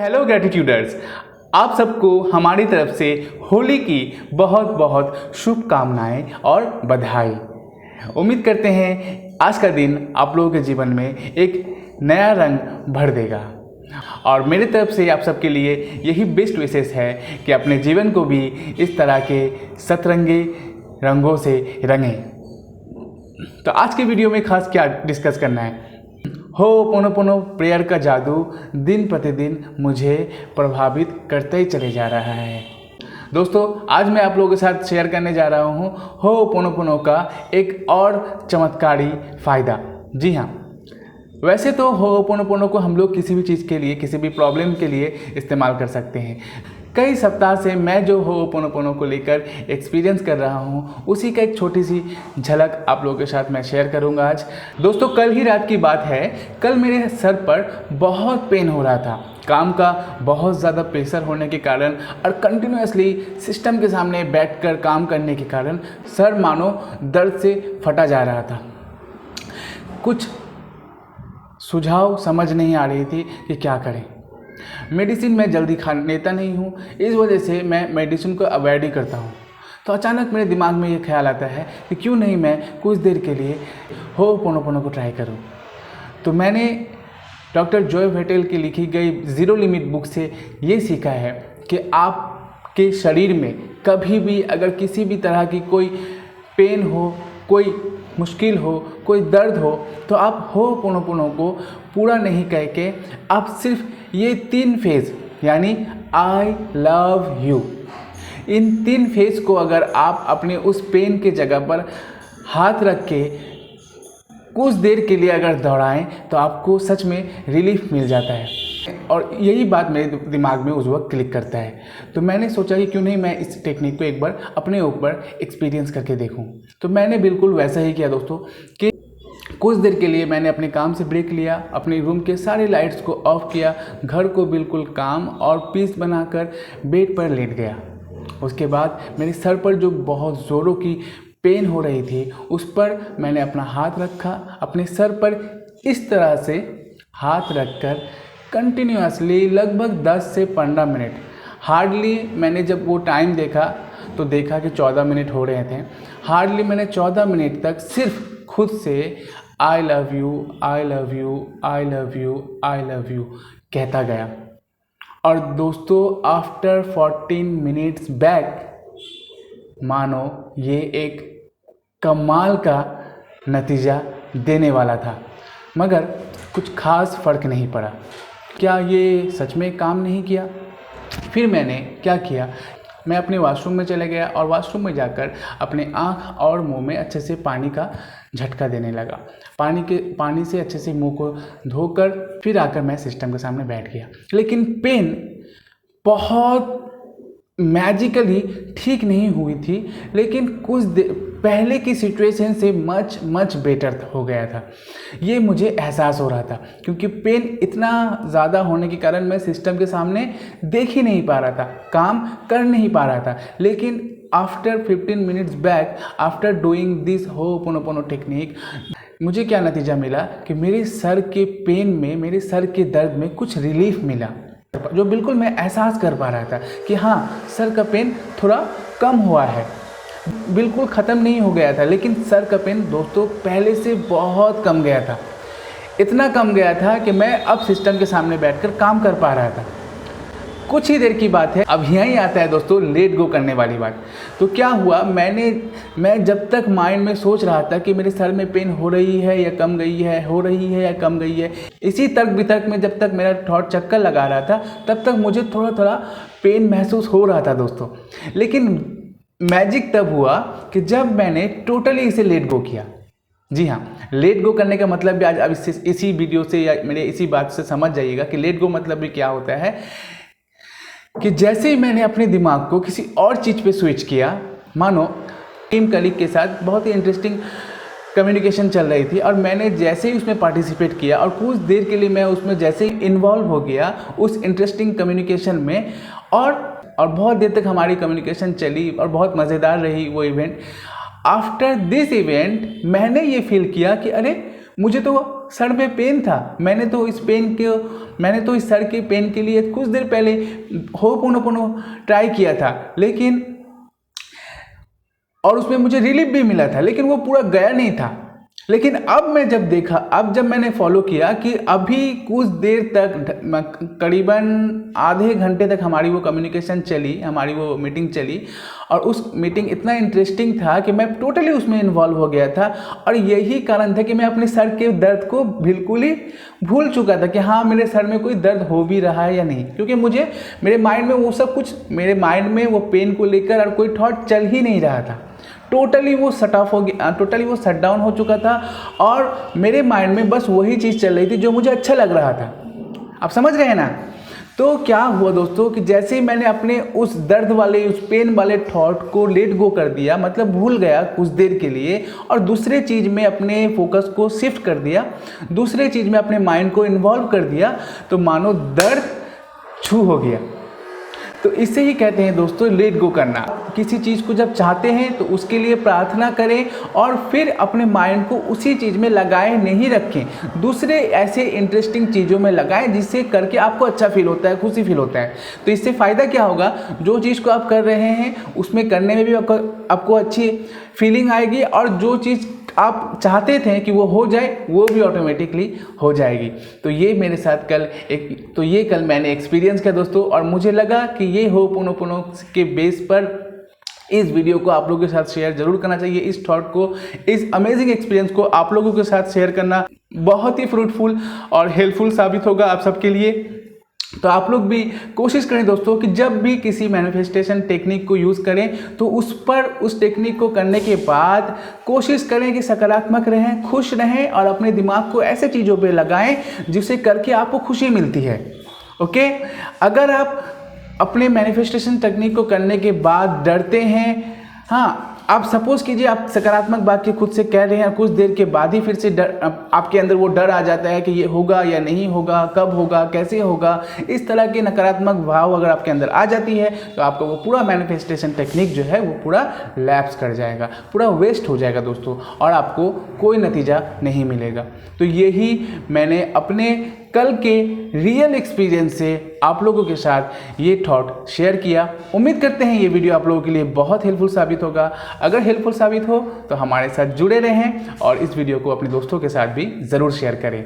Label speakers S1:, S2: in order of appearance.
S1: Hello ग्रेटिट्यूडर्स, आप सबको हमारी तरफ से होली की बहुत बहुत शुभकामनाएं और बधाई। उम्मीद करते हैं आज का दिन आप लोगों के जीवन में एक नया रंग भर देगा और मेरी तरफ से आप सबके लिए यही बेस्ट विशेष है कि अपने जीवन को भी इस तरह के सतरंगे रंगों से रंगें। तो आज के वीडियो में खास क्या डिस्कस करना है, हो'ओपोनोपोनो प्रेयर का जादू दिन प्रतिदिन मुझे प्रभावित करते ही चले जा रहा है। दोस्तों, आज मैं आप लोगों के साथ शेयर करने जा रहा हूँ हो'ओपोनोपोनो का एक और चमत्कारी फ़ायदा। जी हाँ, वैसे तो हो'ओपोनोपोनो को हम लोग किसी भी चीज़ के लिए, किसी भी प्रॉब्लम के लिए इस्तेमाल कर सकते हैं। कई सप्ताह से मैं जो हो'ओपोनोपोनो को लेकर एक्सपीरियंस कर रहा हूँ उसी का एक छोटी सी झलक आप लोगों के साथ मैं शेयर करूँगा आज। दोस्तों, कल ही रात की बात है। कल मेरे सर पर बहुत पेन हो रहा था, काम का बहुत ज़्यादा प्रेशर होने के कारण और कंटिन्यूसली सिस्टम के सामने बैठकर काम करने के कारण सर मानो दर्द से फटा जा रहा था। कुछ सुझाव समझ नहीं आ रही थी कि क्या करें। मेडिसिन मैं जल्दी लेता नहीं हूँ, इस वजह से मैं मेडिसिन को अवॉइड ही करता हूँ। तो अचानक मेरे दिमाग में ये ख्याल आता है कि क्यों नहीं मैं कुछ देर के लिए हो'ओपोनोपोनो को ट्राई करूँ। तो मैंने डॉक्टर जॉय वेटेल की लिखी गई ज़ीरो लिमिट बुक से ये सीखा है कि आपके शरीर में कभी भी अगर किसी भी तरह की कोई पेन हो, कोई मुश्किल हो, कोई दर्द हो, तो आप हो'ओपोनोपोनो को पूरा नहीं कह के आप सिर्फ ये 3 फेज यानी I love you, in 3 phase को अगर आप अपने उस पेन के जगह पर हाथ रख के कुछ देर के लिए अगर दोहराएं तो आपको सच में रिलीफ मिल जाता है। और यही बात मेरे दिमाग में उस वक्त क्लिक करता है। तो मैंने सोचा कि क्यों नहीं मैं इस टेक्निक को एक बार अपने ऊपर एक्सपीरियंस करके देखूं। तो मैंने बिल्कुल वैसा ही किया दोस्तों कि कुछ देर के लिए मैंने अपने काम से ब्रेक लिया, अपने रूम के सारे लाइट्स को ऑफ किया, घर को बिल्कुल काम और पीस बनाकर बेड पर लेट गया। उसके बाद मेरे सर पर जो बहुत ज़ोरों की पेन हो रही थी उस पर मैंने अपना हाथ रखा, अपने सर पर इस तरह से हाथ रखकर कंटिन्यूसली लगभग 10 से 15 मिनट, हार्डली मैंने जब वो टाइम देखा तो देखा कि 14 मिनट हो रहे थे। हार्डली मैंने 14 मिनट तक सिर्फ खुद से I love you, I love you, I love you, I love you कहता गया। और दोस्तों, आफ्टर 14 मिनट्स बैक मानो ये एक कमाल का नतीजा देने वाला था, मगर कुछ खास फ़र्क नहीं पड़ा। क्या ये सच में काम नहीं किया? फिर मैंने क्या किया, मैं अपने वॉशरूम में चले गया और वॉशरूम में जाकर अपने आँख और मुंह में अच्छे से पानी का झटका देने लगा। पानी से अच्छे से मुंह को धोकर फिर आकर मैं सिस्टम के सामने बैठ गया। लेकिन पेन बहुत मैजिकली ठीक नहीं हुई थी, लेकिन कुछ देर पहले की सिचुएशन से मच बेटर हो गया था। ये मुझे एहसास हो रहा था क्योंकि पेन इतना ज़्यादा होने के कारण मैं सिस्टम के सामने देख ही नहीं पा रहा था, काम कर नहीं पा रहा था। लेकिन after 15 minutes back, after doing this ho'oponopono technique, मुझे क्या नतीजा मिला कि मेरे सर के पेन में, मेरे सर के दर्द में कुछ रिलीफ मिला, जो बिल्कुल मैं एहसास कर पा रहा था कि हाँ, सर का पेन थोड़ा कम हुआ है। बिल्कुल ख़त्म नहीं हो गया था, लेकिन सर का पेन दोस्तों पहले से बहुत कम गया था। इतना कम गया था कि मैं अब सिस्टम के सामने बैठकर काम कर पा रहा था। कुछ ही देर की बात है, अब यहीं आता है दोस्तों लेट गो करने वाली बात। तो क्या हुआ, मैं जब तक माइंड में सोच रहा था कि मेरे सर में पेन हो रही है या कम गई है, हो रही है या कम गई है, इसी तर्क वितर्क में जब तक मेरा थॉट चक्कर लगा रहा था तब तक मुझे थोड़ा थोड़ा पेन महसूस हो रहा था दोस्तों। लेकिन मैजिक तब हुआ कि जब मैंने टोटली इसे लेट गो किया। जी हाँ, लेट गो करने का मतलब भी आज अब इसी वीडियो से या मेरे इसी बात से समझ जाइएगा कि लेट गो मतलब भी क्या होता है। कि जैसे ही मैंने अपने दिमाग को किसी और चीज़ पे स्विच किया, मानो टीम कलीग के साथ बहुत ही इंटरेस्टिंग कम्युनिकेशन चल रही थी और मैंने जैसे ही उसमें पार्टिसिपेट किया और कुछ देर के लिए मैं उसमें जैसे ही इन्वॉल्व हो गया उस इंटरेस्टिंग कम्युनिकेशन में, और बहुत देर तक हमारी कम्युनिकेशन चली और बहुत मज़ेदार रही वो इवेंट। आफ्टर दिस इवेंट मैंने ये फील किया कि अरे मुझे तो सर में पेन था। मैंने तो इस सर के पेन के लिए कुछ देर पहले होपोनोपोनो ट्राई किया था, लेकिन और उसमें मुझे रिलीफ भी मिला था, लेकिन वो पूरा गया नहीं था। लेकिन अब जब मैंने फॉलो किया कि अभी कुछ देर तक करीबन आधे घंटे तक हमारी वो कम्युनिकेशन चली, हमारी वो मीटिंग चली, और उस मीटिंग इतना इंटरेस्टिंग था कि मैं टोटली उसमें इन्वॉल्व हो गया था। और यही कारण था कि मैं अपने सर के दर्द को बिल्कुल ही भूल चुका था कि हाँ, मेरे सर में कोई दर्द हो भी रहा है या नहीं, क्योंकि मेरे माइंड में वो सब कुछ, मेरे माइंड में वो पेन को लेकर और कोई थॉट चल ही नहीं रहा था। टोटली वो शट डाउन हो चुका था, और मेरे माइंड में बस वही चीज़ चल रही थी जो मुझे अच्छा लग रहा था। आप समझ रहे हैं ना? तो क्या हुआ दोस्तों कि जैसे ही मैंने अपने उस पेन वाले थॉट को लेट गो कर दिया, मतलब भूल गया कुछ देर के लिए, और दूसरे चीज़ में अपने फोकस को शिफ्ट कर दिया, दूसरे चीज़ में अपने माइंड को इन्वॉल्व कर दिया, तो मानो दर्द छू हो गया। तो इससे ही कहते हैं दोस्तों लेट गो करना। किसी चीज़ को जब चाहते हैं तो उसके लिए प्रार्थना करें, और फिर अपने माइंड को उसी चीज़ में लगाए नहीं रखें, दूसरे ऐसे इंटरेस्टिंग चीज़ों में लगाएं जिससे करके आपको अच्छा फील होता है, खुशी फील होता है। तो इससे फ़ायदा क्या होगा, जो चीज़ को आप कर रहे हैं उसमें करने में भी आपको अच्छी फीलिंग आएगी, और जो चीज़ आप चाहते थे कि वो हो जाए वो भी ऑटोमेटिकली हो जाएगी। तो ये कल मैंने एक्सपीरियंस किया दोस्तों, और मुझे लगा कि ये होपोनोपोनो के बेस पर इस वीडियो को आप लोगों के साथ शेयर जरूर करना चाहिए। इस थॉट को, इस अमेजिंग एक्सपीरियंस को आप लोगों के साथ शेयर करना बहुत ही फ्रूटफुल और हेल्पफुल साबित होगा आप सबके लिए। तो आप लोग भी कोशिश करें दोस्तों कि जब भी किसी मैनिफेस्टेशन टेक्निक को यूज़ करें तो उस टेक्निक को करने के बाद कोशिश करें कि सकारात्मक रहें, खुश रहें, और अपने दिमाग को ऐसे चीज़ों पे लगाएं जिससे करके आपको खुशी मिलती है। ओके, अगर आप अपने मैनिफेस्टेशन टेक्निक को करने के बाद डरते हैं, हाँ, आप सपोज कीजिए आप सकारात्मक वाक्य खुद से कह रहे हैं, कुछ देर के बाद ही फिर से आपके अंदर वो डर आ जाता है कि ये होगा या नहीं होगा, कब होगा, कैसे होगा, इस तरह के नकारात्मक भाव अगर आपके अंदर आ जाती है तो आपका वो पूरा मैनिफेस्टेशन टेक्निक जो है वो पूरा लैप्स कर जाएगा, पूरा वेस्ट हो जाएगा दोस्तों, और आपको कोई नतीजा नहीं मिलेगा। तो यही मैंने अपने कल के रियल एक्सपीरियंस से आप लोगों के साथ ये थॉट शेयर किया। उम्मीद करते हैं ये वीडियो आप लोगों के लिए बहुत हेल्पफुल साबित होगा। अगर हेल्पफुल साबित हो तो हमारे साथ जुड़े रहें, और इस वीडियो को अपने दोस्तों के साथ भी ज़रूर शेयर करें।